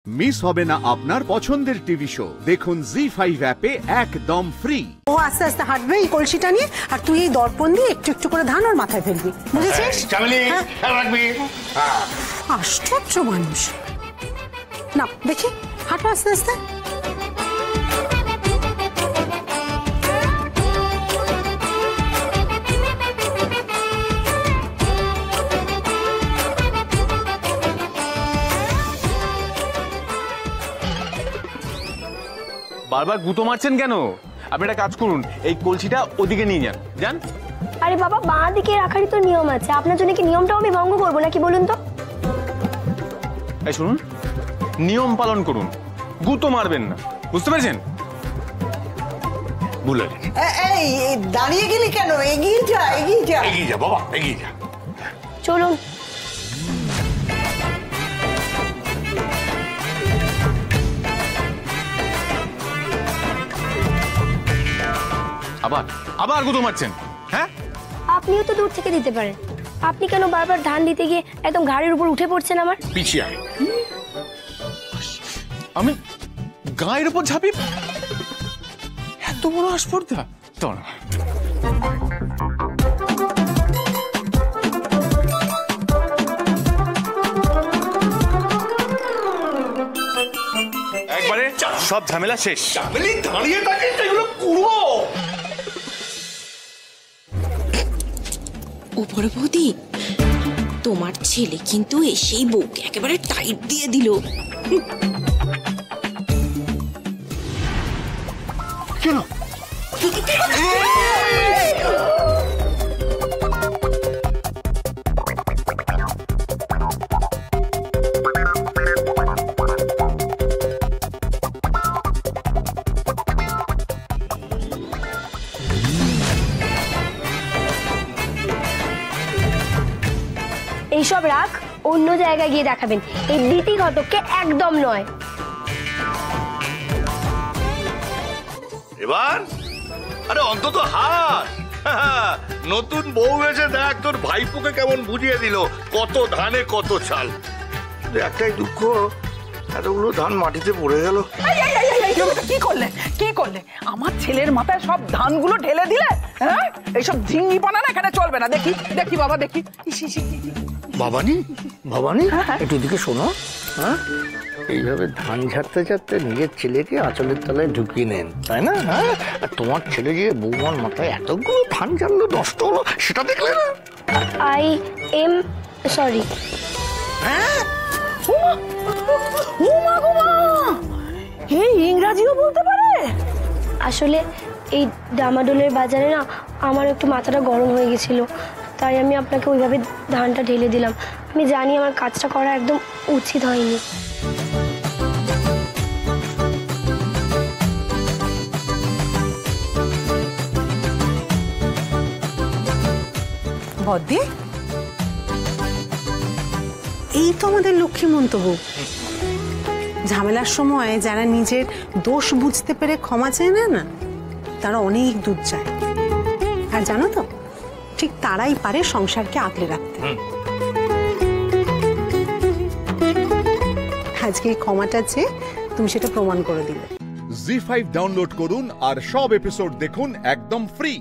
Miss হবে না আপনার পছন্দের টিভি শো। দেখুন জি5 অ্যাপে একদম ফ্রি। ও আস্তে আস্তে হাঁটবে এই কলসিটা নিয়ে, আর তুই এই দর্পণ দিয়ে একটু একটু করে ধান ওর মাথায় ফেলবি, বুঝেছিস? আশ্চর্য মানুষ। না দেখি, হাঁটো আস্তে আস্তে। বারবার গুঁতো মারছেন কেন? আপনি একটা কাজ করুন, এই কলসিটা ওদিকে নিয়ে যান। যান। আরে বাবা, বাঁ দিকে রাখারই তো নিয়ম আছে, আপনার জন্য কি নিয়মটাও আমি ভঙ্গ করবো নাকি বলুন তো? এই শুনুন, নিয়ম পালন করুন, গুঁতো মারবেন না, বুঝতে পেরেছেন? ভুলে এই দাঁড়িয়ে গেলি কেন? এগিয়ে যা, এগিয়ে যা, এগিয়ে যা বাবা, এগিয়ে যা। চলুন। আবার আবার গুঁতো মারছেন? হ্যাঁ, আপনিও তো দূর থেকে দিতে পারেন, আপনি কেন বারবার ধান দিতে গিয়ে একদম ঘাড়ের উপর উঠে পড়ছেন আমার? পিছিয়ে আয়। আমি গায়ের উপর ঝাঁপি? এত বড় আস্পর্ধা তো না। একবারে সব ঝামেলা শেষ। দাঁড়িয়ে থাকিস, এগুলো কুড়ো। ও বড় বৌদি, তোমার ছেলে কিন্তু এসেই বউকে একেবারে টাইট দিয়ে দিল। কেন? এইসব রাখ, অন্য জায়গায় গিয়ে দেখাবেন, এই দিতি ঘটককে একদম নয়। এবার আরে অন্তত হাস। নতুন বউ এসে দেখ তোর ভাইপোকে কেমন বুঝিয়ে দিল কত ধানে কত চাল। একটাই দুঃখ, এতগুলো ধান মাটিতে পড়ে গেল। কি করলে, কি করলে? আমার ছেলের মাথায় সব ধানগুলো ঢেলে দিলে। হ্যাঁ, এইসব ঝিঙ্গিপনা না এখানে চলবে না। দেখি দেখি বাবা, দেখি। বাবানি, বাবানি, একটু দিকে শোনো। হ্যাঁ, এইভাবে ধান ঝাড়তে ঝাড়তে নিজের ছেলেকে আঁচলের তলায় ঢুকিয়ে নেন, তাই না? হ্যাঁ, আর তোমার ছেলে যে বৌমার মাথায় এতগুলো ধান ঝাড়লো, নষ্ট হলো, সেটা দেখলে না? I am sorry. হ্যাঁ, এই ইংরাজিও বলতে পারে? আসলে এই ডামাডোলের বাজারে না আমার একটু মাথাটা গরম হয়ে গেছিল, তাই আমি আপনাকে ওইভাবে ধানটা ঢেলে দিলাম। আমি জানি আমার কাজটা করা একদম উচিত হয়নি। বদ্দি, এই তো আমাদের লক্ষ্মী মন্তব্য। ঝামেলার সময় যারা নিজের দোষ বুঝতে পেরে ক্ষমা চায় না, তারা অনেক দূর যায়। আর জানো তো, ঠিক তারাই পারে সংসারকে আগলে রাখতে। আজকে এই ক্ষমাটা চেয়ে তুমি সেটা প্রমাণ করে দিলে। জি5 ডাউনলোড করুন আর সব এপিসোড দেখুন একদম ফ্রি।